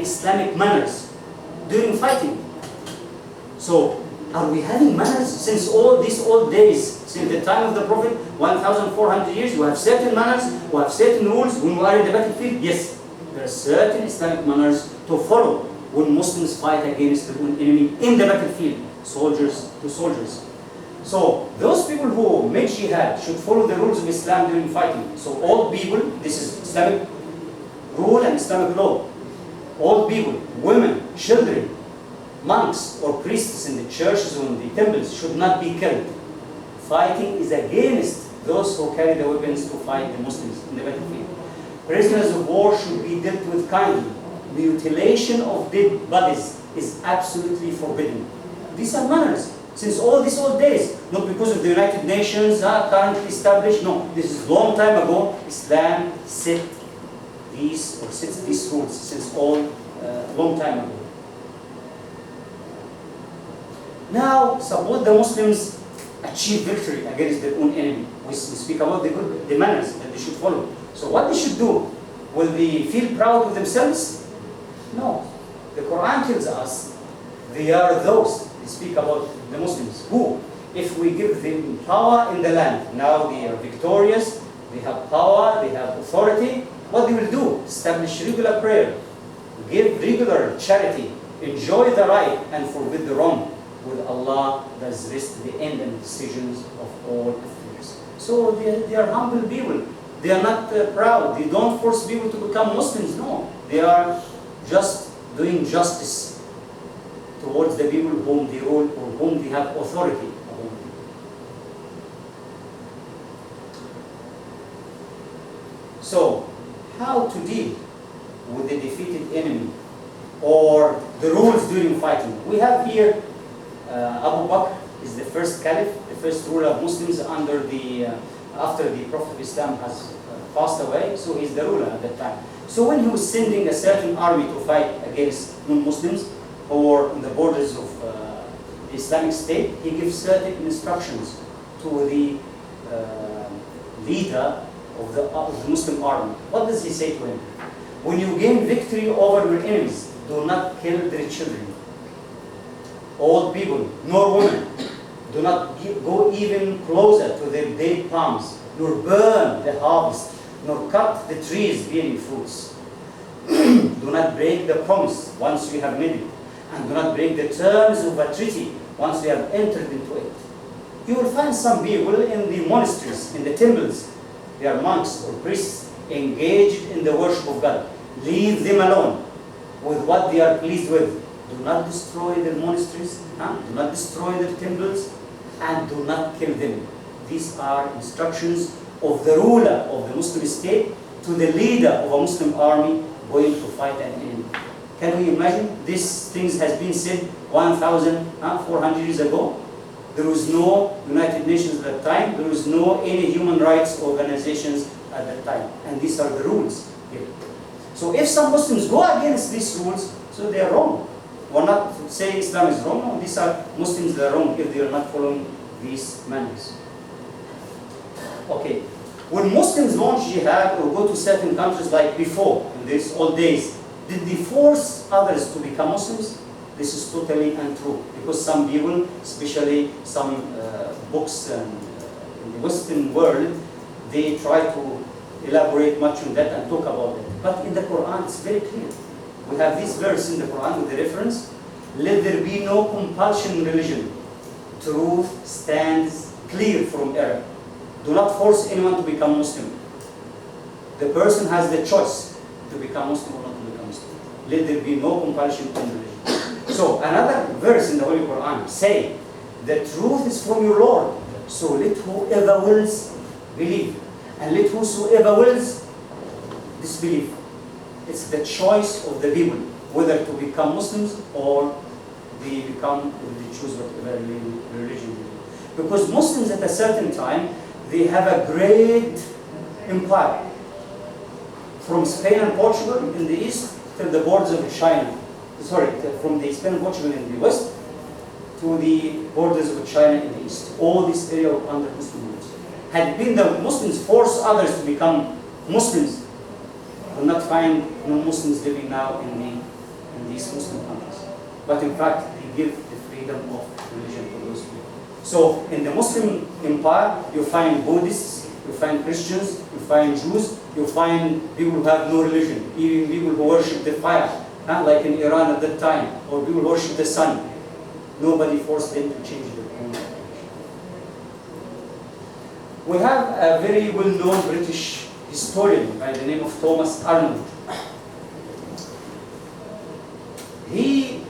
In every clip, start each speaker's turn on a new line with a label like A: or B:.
A: Islamic manners during fighting. So, are we having manners since all these old days, since the time of the Prophet, 1,400 years, we have certain manners, we have certain rules when we are in the battlefield? Yes, there are certain Islamic manners to follow when Muslims fight against their own enemy in the battlefield, soldiers to soldiers. So, those people who make jihad should follow the rules of Islam during fighting. So, all people, this is Islamic rule and Islamic law. All people, women, children, monks or priests in the churches or in the temples should not be killed. Fighting is against those who carry the weapons to fight the Muslims in the battlefield. Prisoners of war should be dealt with kindly. Mutilation of dead bodies is absolutely forbidden. These are manners since all these old days, not because of the United Nations currently established. No, this is a long time ago. Islam set these or sets these rules since long time ago. Now, suppose the Muslims achieve victory against their own enemy. We speak about the manners that they should follow. So what they should do? Will they feel proud of themselves? No. The Quran tells us they are those, they speak about the Muslims, who, if we give them power in the land, now they are victorious, they have power, they have authority, what they will do? Establish regular prayer, give regular charity, enjoy the right and forbid the wrong. With Allah does rest the end and decisions of all affairs. So they are humble people. They are not proud. They don't force people to become Muslims. No, they are just doing justice towards the people whom they rule or whom they have authority. So, how to deal with the defeated enemy or the rules during fighting? We have here Abu Bakr is the first caliph, the first ruler of Muslims after the Prophet of Islam has passed away, so he's the ruler at that time. So when he was sending a certain army to fight against non-Muslims who were on the borders of the Islamic State, he gives certain instructions to the leader of the Muslim army. What does he say to him? When you gain victory over your enemies, do not kill their children. Old people, nor women, do not go even closer to their date palms, nor burn the harvest, nor cut the trees bearing fruits. Do not break the promise once we have made it, and do not break the terms of a treaty once we have entered into it. You will find some people in the monasteries, in the temples, they are monks or priests engaged in the worship of God. Leave them alone with what they are pleased with. Do not destroy their monasteries, do not destroy their temples, and do not kill them. These are instructions of the ruler of the Muslim state to the leader of a Muslim army going to fight an enemy. Can we imagine? These things has been said 1,400 years ago. There was no United Nations at that time. There was no any human rights organizations at that time. And these are the rules here. So if some Muslims go against these rules, so they are wrong. We're not saying Islam is wrong. No, these are Muslims that are wrong if they are not following these manners. Okay. When Muslims launch jihad or go to certain countries like before, in these old days, did they force others to become Muslims? This is totally untrue. Because some people, especially some books in the Western world, they try to elaborate much on that and talk about it. But in the Quran, it's very clear. We have this verse in the Quran with the reference, let there be no compulsion in religion. Truth stands clear from error. Do not force anyone to become Muslim. The person has the choice to become Muslim or not to become Muslim. Let there be no compulsion in religion. So another verse in the Holy Quran say, the truth is from your Lord. So let whoever wills believe, and let whosoever wills disbelieve. It's the choice of the people whether to become Muslims or they choose whatever religion. Because Muslims at a certain time, they have a great empire. From Spain and Portugal in the east till the borders of China. From the Spain and Portugal in the west to the borders of China in the east. All this area were under Muslim rule. Had been the Muslims force others to become Muslims, will not find no Muslims living now in the these Muslim countries. But in fact, they give the freedom of religion to those people. So in the Muslim empire, you find Buddhists, you find Christians, you find Jews, you find people who have no religion, even people who worship the fire, like in Iran at that time, or people who worship the sun. Nobody forced them to change their own religion. We have a very well-known British historian by the name of Thomas Arnold. He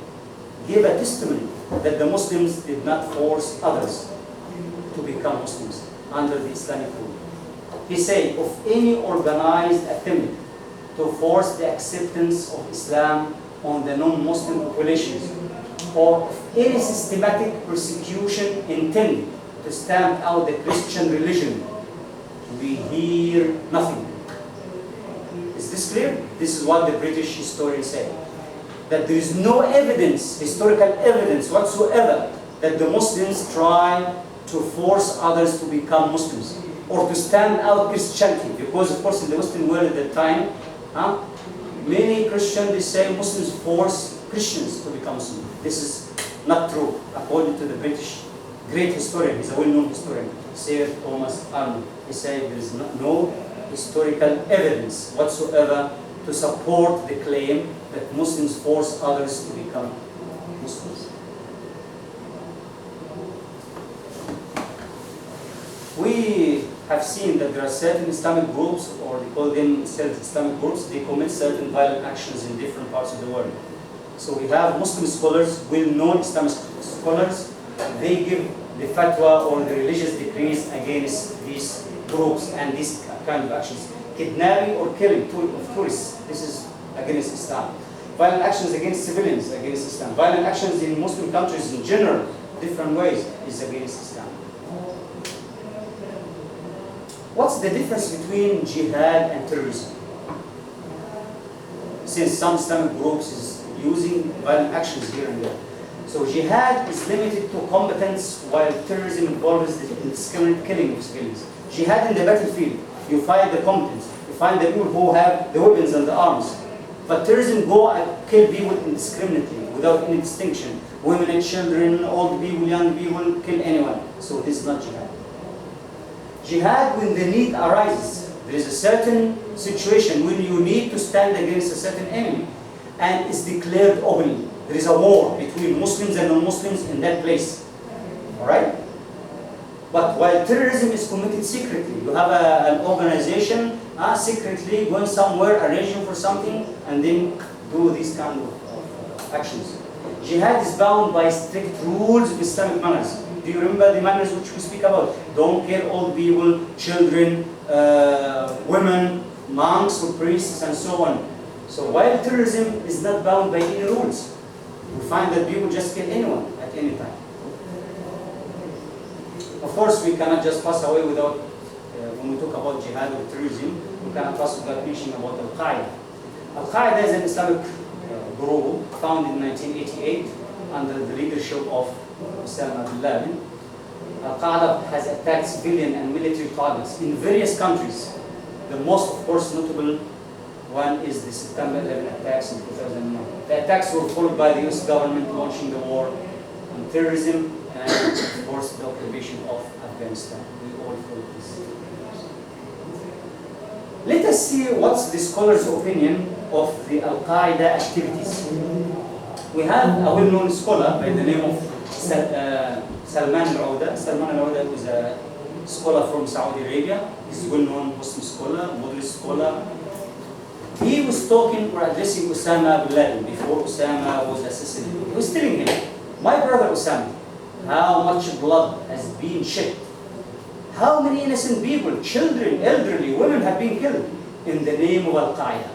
A: gave a testimony that the Muslims did not force others to become Muslims under the Islamic rule. He said, of any organized attempt to force the acceptance of Islam on the non-Muslim populations, or of any systematic persecution intended to stamp out the Christian religion, we hear nothing. Is this clear? This is what the British historian said. That there is no evidence, historical evidence whatsoever, that the Muslims try to force others to become Muslims or to stand out Christianity. Because of course in the Western world at that time, many Christians, they say Muslims force Christians to become Muslims. This is not true, according to the British great historian. He's a well-known historian, Sir Thomas Arnold. He said there is no historical evidence whatsoever to support the claim that Muslims force others to become Muslims. We have seen that there are certain Islamic groups, or they call themselves Islamic groups, they commit certain violent actions in different parts of the world. So we have Muslim scholars, well-known Islamic scholars, they give the fatwa or the religious decrees against these groups and these kind of actions. Kidnapping or killing of tourists, this is against Islam. Violent actions against civilians, against Islam. Violent actions in Muslim countries in general, different ways, is against Islam. What's the difference between jihad and terrorism? Since some Islamic groups is using violent actions here and there. So jihad is limited to combatants, while terrorism involves the indiscriminate killing of civilians. Jihad in the battlefield, you fight the combatants, you find the people who have the weapons and the arms. But terrorism go and kill people indiscriminately, without any distinction. Women and children, old people, young people, kill anyone. So this is not jihad. Jihad, when the need arises, there is a certain situation when you need to stand against a certain enemy, and it's declared openly. There is a war between Muslims and non-Muslims in that place. Alright? But while terrorism is committed secretly, you have an organization secretly going somewhere, arranging for something, and then do these kind of actions. Jihad is bound by strict rules of Islamic manners. Do you remember the manners which we speak about? Don't kill old people, children, women, monks or priests, and so on. So while terrorism is not bound by any rules, we find that people just kill anyone at any time. Of course, we cannot just pass away without, when we talk about jihad or terrorism, we cannot pass without mentioning about Al-Qaeda. Al-Qaeda is an Islamic group founded in 1988 under the leadership of Osama bin Laden. Al-Qaeda has attacked civilian and military targets in various countries. The most, of course, notable one is the September 11 attacks in 2001. The attacks were followed by the US government launching the war on terrorism and, of course, the occupation of Afghanistan. We all followed this. Let us see what's the scholar's opinion of the Al-Qaeda activities. We have a well-known scholar by the name of Salman Al-Auda. Salman Al-Auda was a scholar from Saudi Arabia. He's a well-known Muslim scholar, Buddhist scholar. He was talking or addressing Osama bin Laden before Osama was assassinated. He was telling him, my brother Osama, how much blood has been shed. How many innocent people, children, elderly, women have been killed in the name of Al-Qaeda.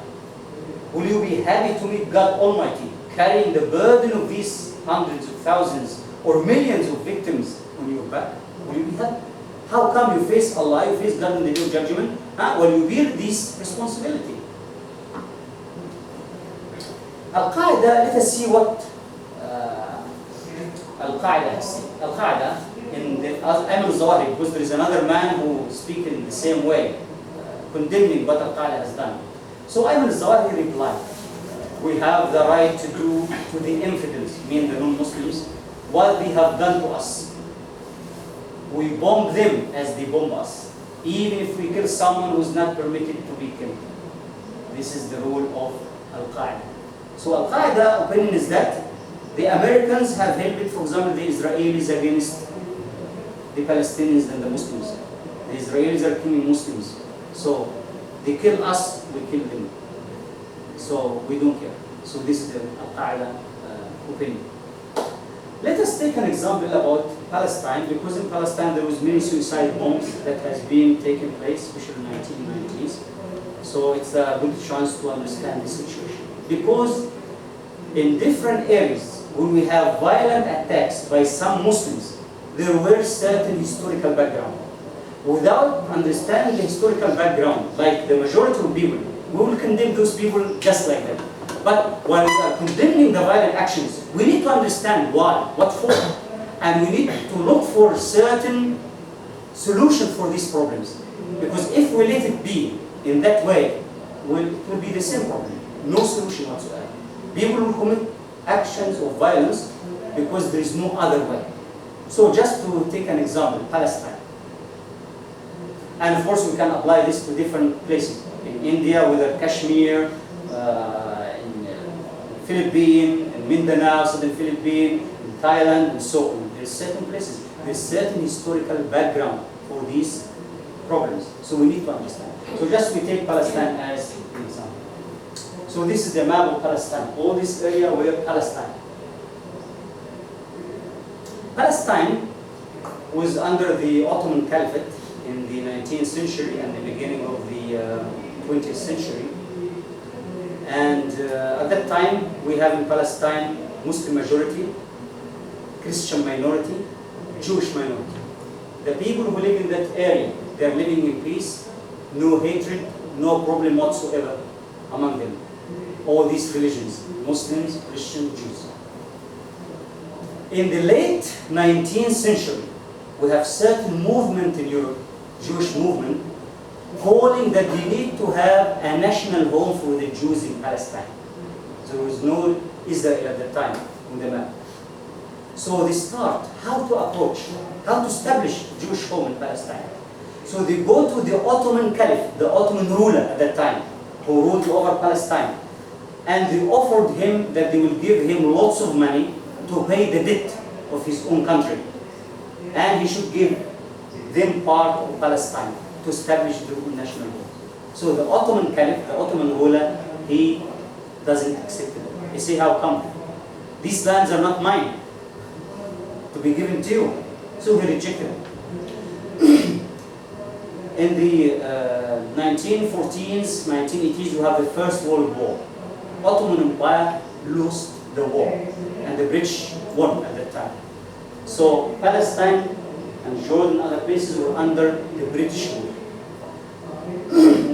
A: Will you be happy to meet God Almighty carrying the burden of these hundreds of thousands or millions of victims on your back? Will you be happy? How come you face Allah, you face God in the day of judgment? Will you bear this responsibility? Al-Qaeda, let us see what Al-Qaeda has said. Al-Qaeda, in the Ayman al-Zawahiri, because there is another man who speaks in the same way, condemning what Al-Qaeda has done. So Ayman al-Zawahiri replied, we have the right to do to the infidels, meaning the non-Muslims, what they have done to us. We bomb them as they bomb us, even if we kill someone who is not permitted to be killed. This is the rule of Al-Qaeda. So Al-Qaeda opinion is that the Americans have helped, for example, the Israelis against the Palestinians and the Muslims. The Israelis are killing Muslims. So they kill us, we kill them. So we don't care. So this is the Al-Qaeda opinion. Let us take an example about Palestine, because in Palestine there was many suicide bombs that has been taking place, especially in the 1990s. So it's a good chance to understand the situation. Because in different areas, when we have violent attacks by some Muslims, there were certain historical background. Without understanding the historical background, like the majority of people, we will condemn those people just like that. But while we are condemning the violent actions, we need to understand why, what for, and we need to look for certain solution for these problems. Because if we let it be in that way, it will be the same problem, no solution whatsoever. People will commit actions of violence because there is no other way. So just to take an example, Palestine. And of course we can apply this to different places. In India, whether Kashmir, Philippines, in Mindanao, southern Philippines, in Thailand, and so on. There's certain places, there's certain historical background for these problems. So we need to understand. So just we take Palestine as an example. So this is the map of Palestine. All this area were Palestine. Palestine was under the Ottoman Caliphate in the 19th century and the beginning of the 20th century. And at that time, we have in Palestine Muslim majority, Christian minority, Jewish minority. The people who live in that area, they are living in peace, no hatred, no problem whatsoever among them. All these religions, Muslims, Christians, Jews. In the late 19th century, we have certain movement in Europe, Jewish movement, calling that we need to have a national home for the Jews in Palestine. There was no Israel at that time on the map. So they start how to approach, how to establish Jewish home in Palestine. So they go to the Ottoman Caliph, the Ottoman ruler at that time, who ruled over Palestine. And they offered him that they will give him lots of money to pay the debt of his own country. And he should give them part of Palestine to establish their own national home. So the Ottoman Caliph, the Ottoman ruler, he doesn't accept it. You see how come? These lands are not mine to be given to you. So he rejected it. In the 1914s, 1980s, you have the First World War. Ottoman Empire lost the war, and the British won at that time. So Palestine and Jordan and other places were under the British rule.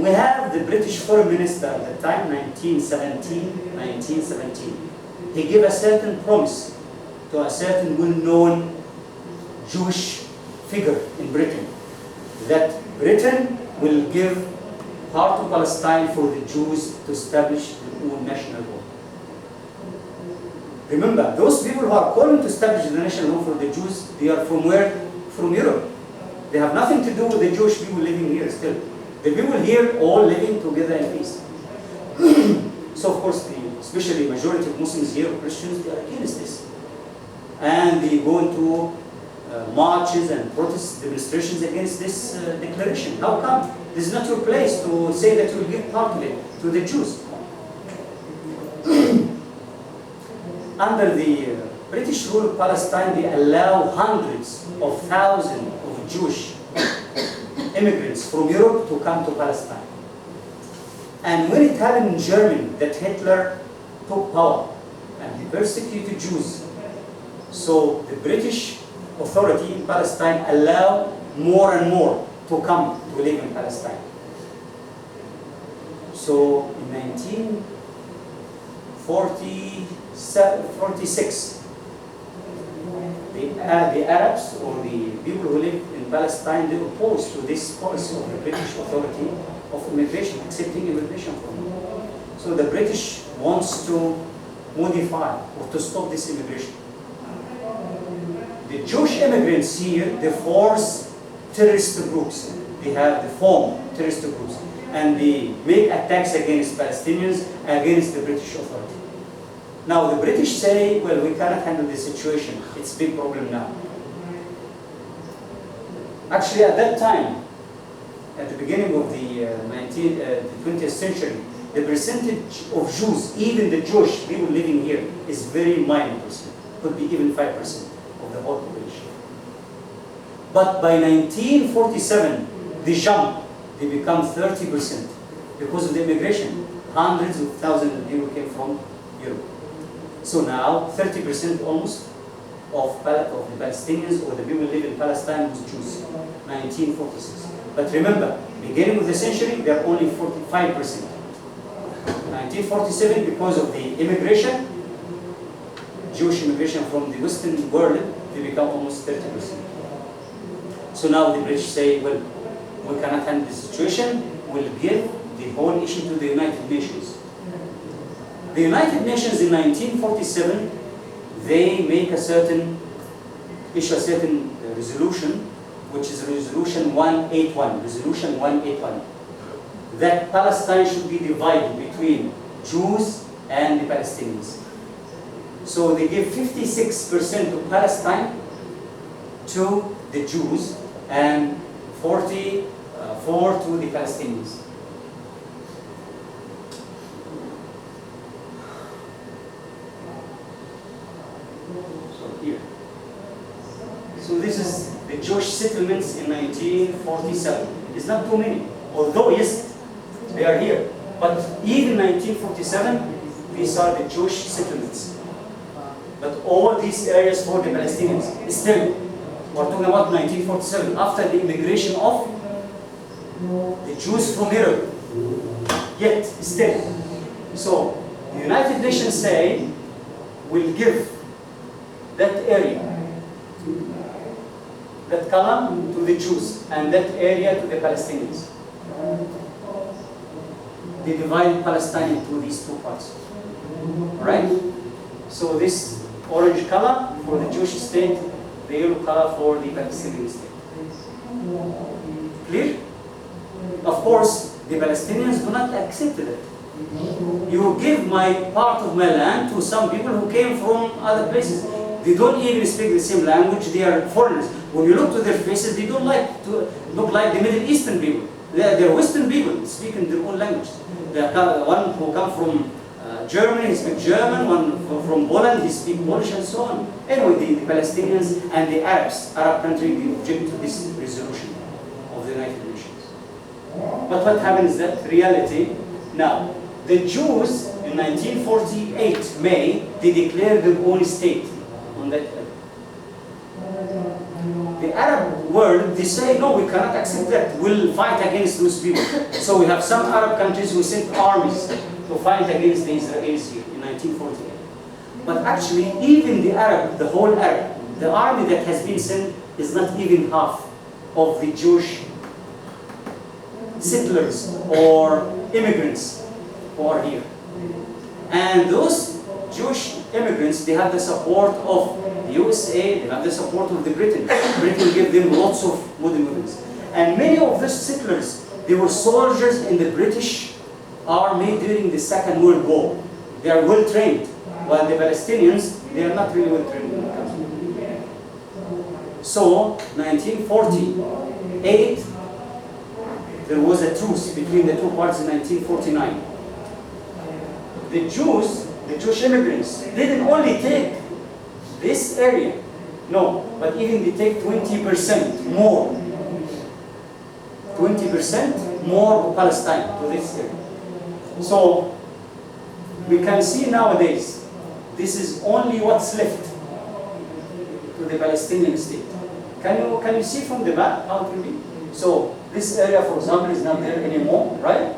A: We have the British Foreign Minister at the time, 1917. He gave a certain promise to a certain well-known Jewish figure in Britain, that Britain will give part of Palestine for the Jews to establish their own national home. Remember, those people who are calling to establish the national home for the Jews, they are from where? From Europe. They have nothing to do with the Jewish people living here still. The people here all living together in peace. So of course, especially majority of Muslims here, Christians, they are against this. And they go into marches and protest demonstrations against this declaration. How come? This is not your place to say that you will give part of it to the Jews. Under the British rule of Palestine, they allow hundreds of thousands of Jewish immigrants from Europe to come to Palestine. And when it happened in Germany that Hitler took power and he persecuted Jews, so the British authority in Palestine allowed more and more to come to live in Palestine. So in 1946, the Arabs or the people who live in Palestine, they opposed to this policy of the British authority of immigration, accepting immigration from them. So the British wants to modify or to stop this immigration. The Jewish immigrants here, they force terrorist groups. They form terrorist groups. And they make attacks against Palestinians, against the British authority. Now the British say, well, we cannot handle this situation. It's a big problem now. Actually, at that time, at the beginning of the 20th century, the percentage of Jews, even the Jewish people living here, is very minor percent. Could be even 5% of the whole population. But by 1947, they jump. They become 30% because of the immigration. Hundreds of thousands of people came from Europe. So now, 30% almost of the Palestinians or the people who live in Palestine was Jews. 1946. But remember, beginning of the century, they are only 45%. 1947, because of the immigration, Jewish immigration from the Western world, they become almost 30%. So now the British say, well, we cannot handle the situation, we'll give the whole issue to the United Nations. The United Nations in 1947, they make issue a certain resolution, which is Resolution 181, Resolution 181, that Palestine should be divided between Jews and the Palestinians. So they give 56% of Palestine to the Jews and 44 to the Palestinians. So here. So this is the Jewish settlements in 1947. It's not too many, although yes, they are here. But even 1947, these are the Jewish settlements. But all these areas for the Palestinians, still, we're talking about 1947, after the immigration of the Jews from Europe. Yet, still. So, the United Nations say, we'll give that area, that column to the Jews, and that area to the Palestinians. They divided Palestine into these two parts. Right? So this orange color for the Jewish state, the yellow color for the Palestinian state. Clear? Of course, the Palestinians do not accept it. You give my part of my land to some people who came from other places. They don't even speak the same language, they are foreigners. When you look to their faces, they don't like to look like the Middle Eastern people. They're Western people, speaking their own language. One who come from Germany, he speaks German, one from Poland, he speaks Polish, and so on. Anyway, the Palestinians and the Arab country, they object to this resolution of the United Nations. But what happens is that reality, now, the Jews in 1948, May, they declared their own state on that area. The Arab world, they say, no, we cannot accept that. We'll fight against those people. So we have some Arab countries who sent armies to fight against the Israelis here in 1948. But actually, even the whole Arab, the army that has been sent is not even half of the Jewish settlers or immigrants who are here. And those Jewish immigrants, they have the support of the USA, they have the support of the Britain. Britain gave them lots of modern weapons. And many of these settlers, they were soldiers in the British army during the Second World War. They are well trained, while the Palestinians, they are not really well trained when it comes to it. So, 1948, there was a truce between the two parties in 1949. The Jewish immigrants didn't only take this area, no, but even they take 20% more. 20% more of Palestine to this area. So, we can see nowadays, this is only what's left to the Palestinian state. Can you see from the map how it will be? So, this area, for example, is not there anymore, right?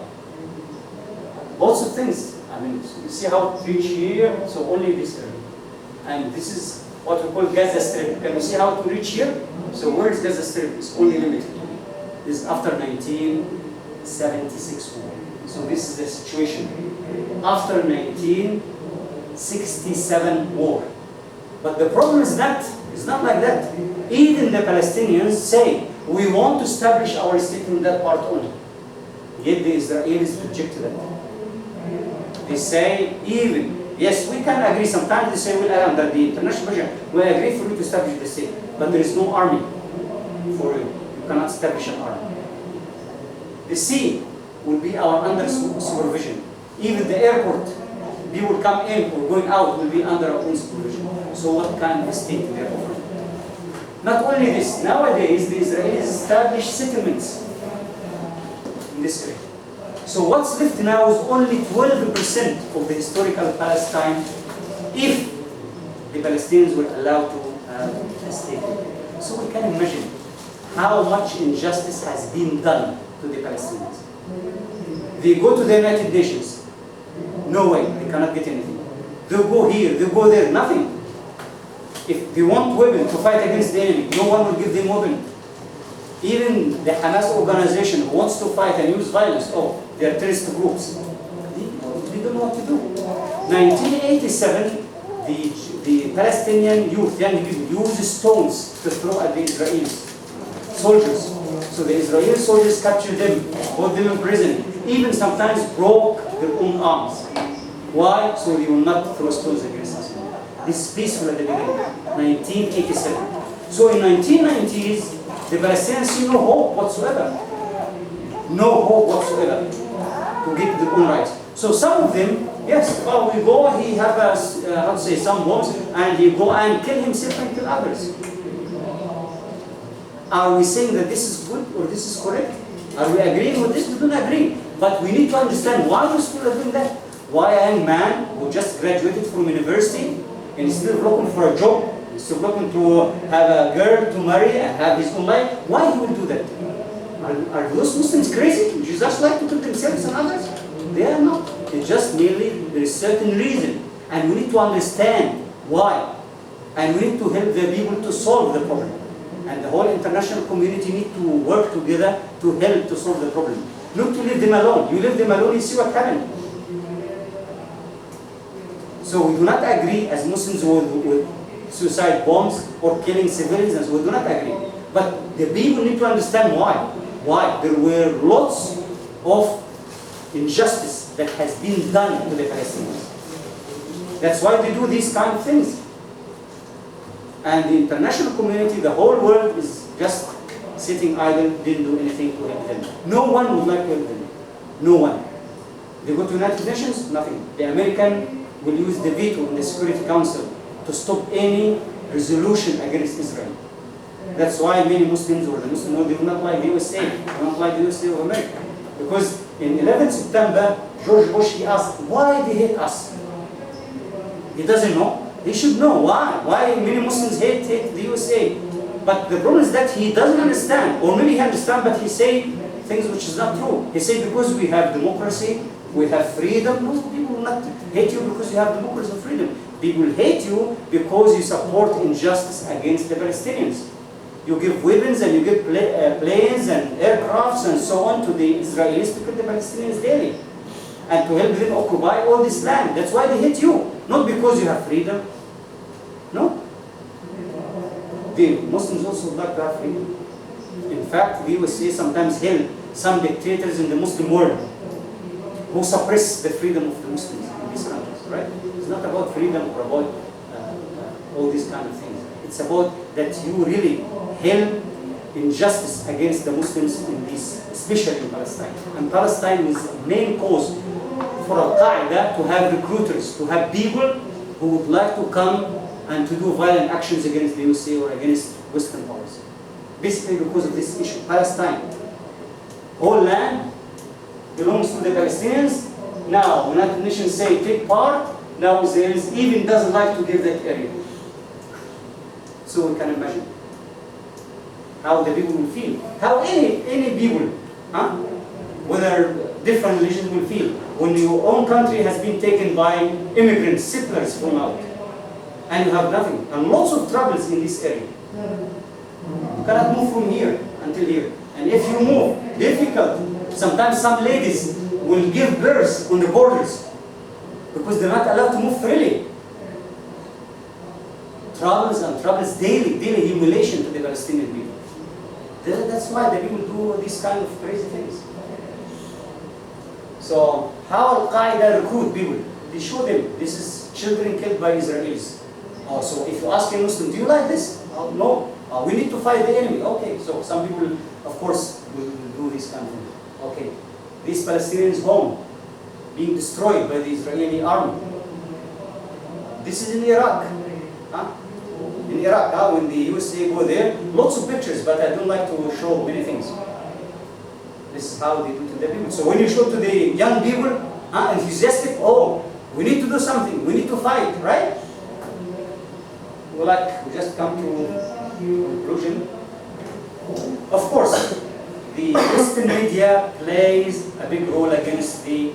A: Lots of things. I mean, you see how it reach here, so only this area. And this is what we call Gaza Strip. Can you see how to reach here? So where is Gaza Strip? It's only limited. This is after 1976 war. So this is the situation. after 1967 war. But the problem is that it's not like that. Even the Palestinians say, we want to establish our state in that part only. Yet the Israelis reject that. They say, even, yes, we can agree. Sometimes they say, well, under the international pressure, we agree for you to establish the state. But there is no army for you. You cannot establish an army. The sea will be our under supervision. Even the airport, people come in or going out will be under our own supervision. So what kind of state they are offering? Not only this, nowadays the Israelis establish settlements in this area. So what's left now is only 12% of the historical Palestine if the Palestinians were allowed to have a state. So we can imagine how much injustice has been done to the Palestinians. They go to the United Nations. No way, they cannot get anything. They go here, they go there, nothing. If they want women to fight against the enemy, no one will give them women. Even the Hamas organization who wants to fight and use violence, oh, they are terrorist groups. They don't know what to do. 1987, the Palestinian youth, young people, used stones to throw at the Israeli soldiers. So the Israeli soldiers captured them, put them in prison, even sometimes broke their own arms. Why? So they will not throw stones against us. This is peaceful at the beginning, 1987. So in 1990s, the Palestinians see no hope whatsoever. No hope whatsoever to get their own rights. So some of them, yes, well, we go, he have how to say, some bombs, and he go and kill himself and kill others. Are we saying that this is good or this is correct? Are we agreeing with this? We don't agree. But we need to understand why we still are doing that. Why a young man who just graduated from university and is still looking for a job, is still looking to have a girl to marry and have his own life, why he will do that? Are those Muslims crazy? Do you just like to kill themselves and others? They are not. It's just merely there is certain reason. And we need to understand why. And we need to help the people to solve the problem. And the whole international community need to work together to help to solve the problem. Not to leave them alone. You leave them alone, you see what happened. So we do not agree as Muslims with suicide bombs or killing civilians. We do not agree. But the people need to understand why. Why? There were lots of injustice that has been done to the Palestinians. That's why they do these kind of things. And the international community, the whole world is just sitting idle, didn't do anything to help them. No one would like to help them. No one. They go to the United Nations, nothing. The American will use the veto in the Security Council to stop any resolution against Israel. That's why many Muslims or the Muslim world, they do not like the USA. They don't like the USA of America. Because in 11 September, George Bush, he asked, why they hate us? He doesn't know. He should know why. Why many Muslims hate the USA. But the problem is that he doesn't understand. Or maybe he understands, but he say things which is not true. He say because we have democracy, we have freedom. No, people will not hate you because you have democracy and freedom. People hate you because you support injustice against the Palestinians. You give weapons and you give planes and aircrafts and so on to the Israelis to kill the Palestinians daily. And to help them occupy all this land. That's why they hate you. Not because you have freedom. No. The Muslims also like to have freedom. In fact, the USA sometimes help some dictators in the Muslim world who suppress the freedom of the Muslims in these countries, right? It's not about freedom or about all these kind of things. It's about that you really help injustice against the Muslims in this, especially in Palestine. And Palestine is the main cause for Al-Qaeda to have recruiters, to have people who would like to come and to do violent actions against the USA or against Western powers. Basically because of this issue. Palestine, whole land belongs to the Palestinians. Now, the United Nations say take part. Now Israel even doesn't like to give that area. So we can imagine how the people will feel. How any people, whether different religions will feel when your own country has been taken by immigrants, settlers from out, and you have nothing, and lots of troubles in this area. You cannot move from here until here. And if you move, difficult. Sometimes some ladies will give birth on the borders because they're not allowed to move freely. Troubles and troubles, daily humiliation to the Palestinian people. That's why the people do these kind of crazy things. So how Al-Qaeda recruit people? They show them this is children killed by Israelis. So if you ask a Muslim, do you like this? No. We need to fight the enemy. Okay, so some people, of course, will do this kind of thing. Okay, these Palestinians' home being destroyed by the Israeli army. This is in Iraq. Huh? In Iraq, when the USA go there, lots of pictures, but I don't like to show many things. This is how they do to the people. So when you show to the young people, enthusiastic, oh, we need to do something, we need to fight, right? We just come to conclusion. Of course, the Western media plays a big role against the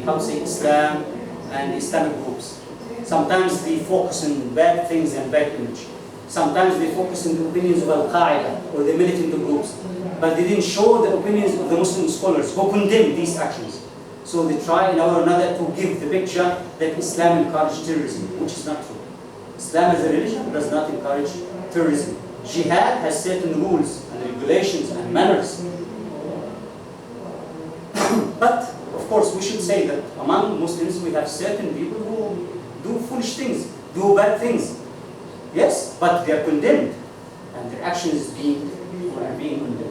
A: how to say, Islam and Islamic groups. Sometimes they focus on bad things and bad image. Sometimes they focus on the opinions of Al-Qaeda or the militant groups, but they didn't show the opinions of the Muslim scholars who condemn these actions. So they try in or another to give the picture that Islam encourages terrorism, which is not true. Islam as a religion does not encourage terrorism. Jihad has certain rules and regulations and manners. But, of course, we should say that among Muslims we have certain people who do foolish things, do bad things. Yes, but they are condemned, and their actions are being condemned.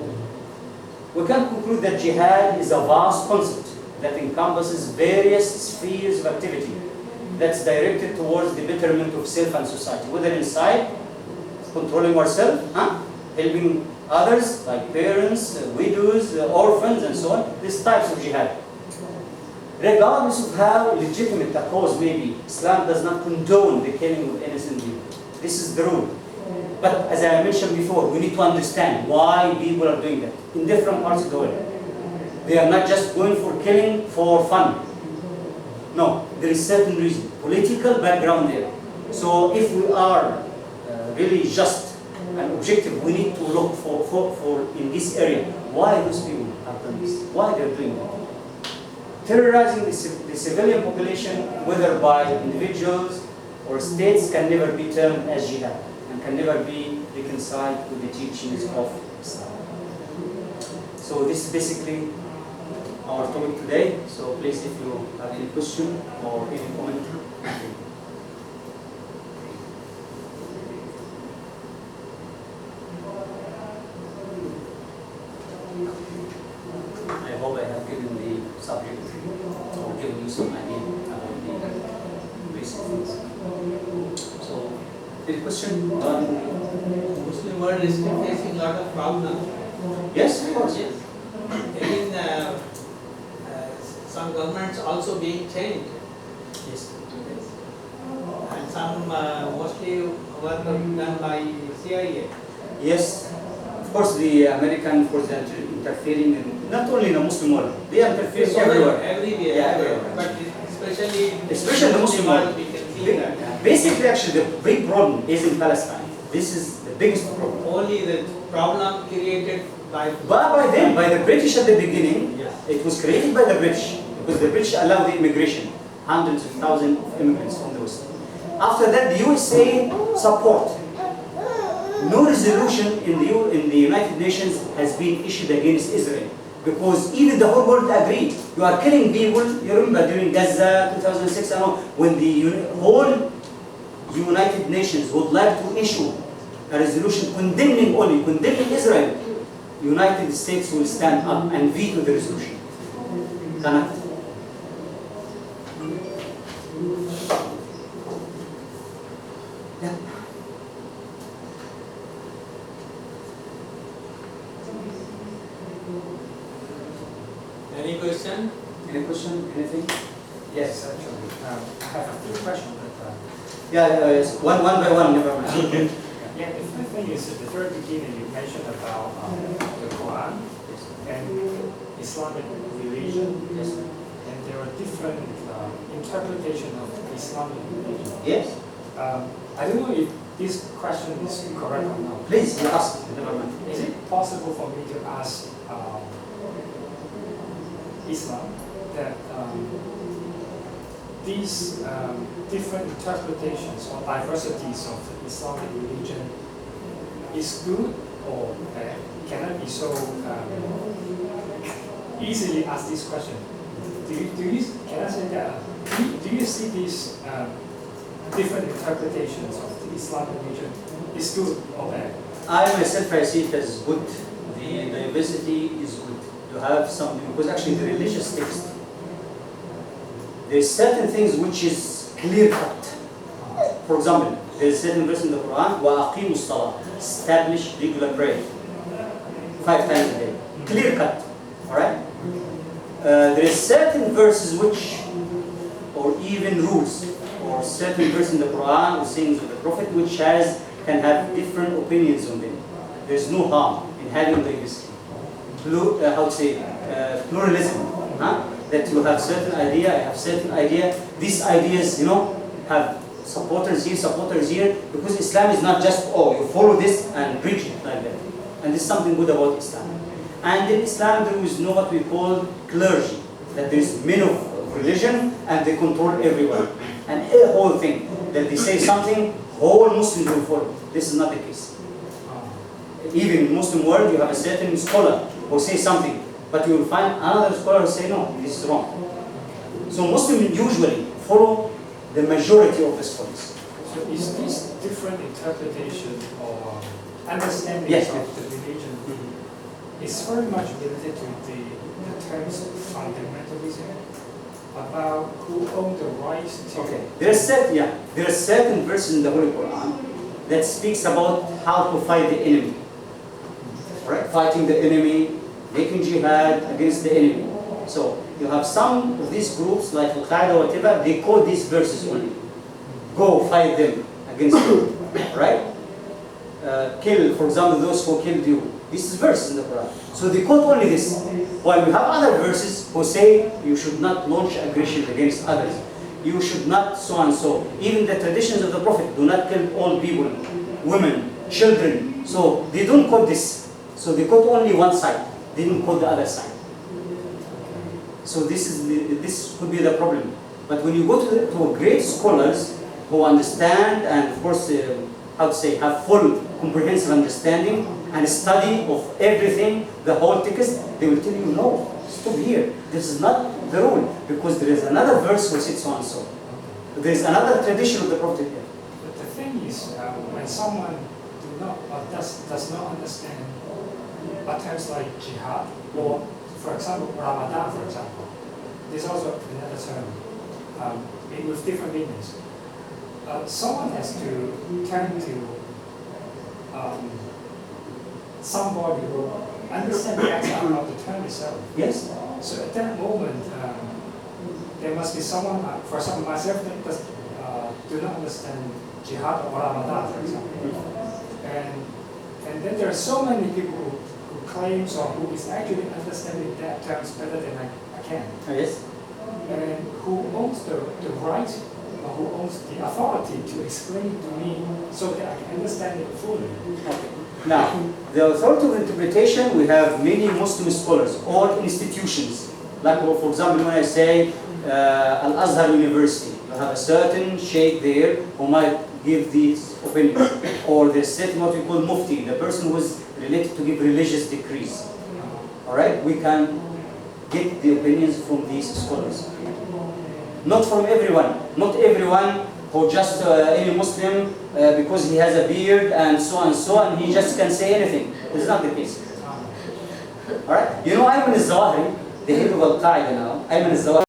A: We can conclude that jihad is a vast concept that encompasses various spheres of activity that's directed towards the betterment of self and society, whether inside, controlling ourselves, helping others, like parents, widows, orphans, and so on, these types of jihad. Regardless of how legitimate the cause may be, Islam does not condone the killing of innocent people. This is the rule. But as I mentioned before, we need to understand why people are doing that in different parts of the world. They are not just going for killing for fun. No, there is certain reason, political background there. So if we are really just and objective, we need to look for in this area, why those people have done this, why they're doing that. Terrorizing the civilian population, whether by individuals or states, can never be termed as jihad and can never be reconciled with the teachings of Islam. So this is basically our topic today. So please, if you have any question or any comment. I hope I have given the subject or given you some idea about the basic things. So, any question on
B: Muslim world is still facing a lot of problems.
A: Yes, of course.
B: Yes. Even some governments also being changed.
A: Yes.
B: And some mostly work done by CIA.
A: Yes. Of course, the American, for example, interfering in, not only in the Muslim world, they interfere everywhere.
B: Everywhere.
A: Yeah, everywhere.
B: But especially
A: the Muslim world.
B: we can see that.
A: Basically, actually, the big problem is in Palestine. This is the biggest problem.
B: Only the problem created by
A: By the British at the beginning,
B: Yes.
A: it was created by the British, because the British allowed the immigration, hundreds of thousands of immigrants from the West. After that, the USA support. No resolution in the United Nations has been issued against Israel, because even the whole world agreed. You are killing people. You remember during Gaza, 2006, and all, when the whole United Nations would like to issue a resolution condemning Israel, United States will stand up and veto the resolution. Cannot. Yeah.
B: Any question?
A: Any question? Anything? Yes.
C: Actually, I have a few questions, but
A: Yes. One by one, never mind.
C: yeah, the first thing is at the very beginning you mentioned about the Quran and Islamic religion.
A: Yes.
C: And there are different interpretation of Islamic religion.
A: Yes.
C: I don't know if this question is correct or not.
A: Please, you ask. Never mind.
C: Is it possible for me to ask Islam that these different interpretations or diversities of the Islamic religion is good or bad? Can I be so easily ask this question? Can I say that? Do you see these different interpretations of the Islamic religion is good or bad?
A: I myself, I see it as good. The diversity is good. To have some, because actually the religious text, there's certain things which is clear cut. For example, there's certain verse in the Quran, وَأَقِيمُوا الصَّلَاةِ, establish regular prayer, 5 times a day, clear cut. All right. There is certain verses which, or even rules, or certain verses in the Quran or sayings of the Prophet which can have different opinions on them. There's no harm in having diversity. Pluralism. That you have certain idea, I have certain idea. These ideas, have supporters here, because Islam is not just, you follow this and preach it like that. And this is something good about Islam. And in Islam there is no what we call clergy, that there is men of religion and they control everyone. And a whole thing, that they say something, whole Muslims will follow. This is not the case. Even in Muslim world, you have a certain scholar who says something, but you will find another scholar who say, no, this is wrong. So Muslims usually follow the majority of the scholars.
C: So is this different interpretation or understanding
A: Yes,
C: of the religion is very much related to the terms of fundamentalism, about who owns the rights to...
A: Okay. There are certain verses in the Holy Quran that speaks about how to fight the enemy. Right? Fighting the enemy, making jihad against the enemy. So you have some of these groups like Al-Qaeda or whatever, they quote these verses only. Go fight them against them. Right? Kill, for example, those who killed you. This is verse in the Quran. So they quote only this. While we have other verses who say you should not launch aggression against others. You should not so and so. Even the traditions of the Prophet, do not kill old people, women, children. So they don't quote this. So they quote only one side. They didn't quote the other side. So this could be the problem. But when you go to great scholars who understand and of course, have full comprehensive understanding and study of everything, the whole text, they will tell you, no, stop here. This is not the rule, because there is another verse which says so and so. There is another tradition of the Prophet here.
C: But the thing is, when someone does not understand terms like jihad, or for example, Ramadan, for example, there's also another term with different meanings. Someone has to turn to somebody who understands the aspect of the term itself.
A: Yes.
C: So at that moment, there must be someone, for example, myself, that does, do not understand jihad or Ramadan, for example. And then there are so many people who claims or who is actually understanding that terms better than I can.
A: Yes.
C: And who owns the right or who owns the authority to explain to me so that I can understand it fully.
A: Okay. Now, the authority of interpretation, we have many Muslim scholars or institutions. Like, for example, when I say Al-Azhar University, you have a certain sheikh there who might give these opinions. Or there's certain what we call mufti, the person who is related to give religious decrees. Alright? We can get the opinions from these scholars. Not from everyone. Not everyone who just any Muslim because he has a beard and so and he just can say anything. It's not the case. Alright? You know Ayman al-Zawahiri, the head of Al-Qaeda now, Ayman al-Zawahiri.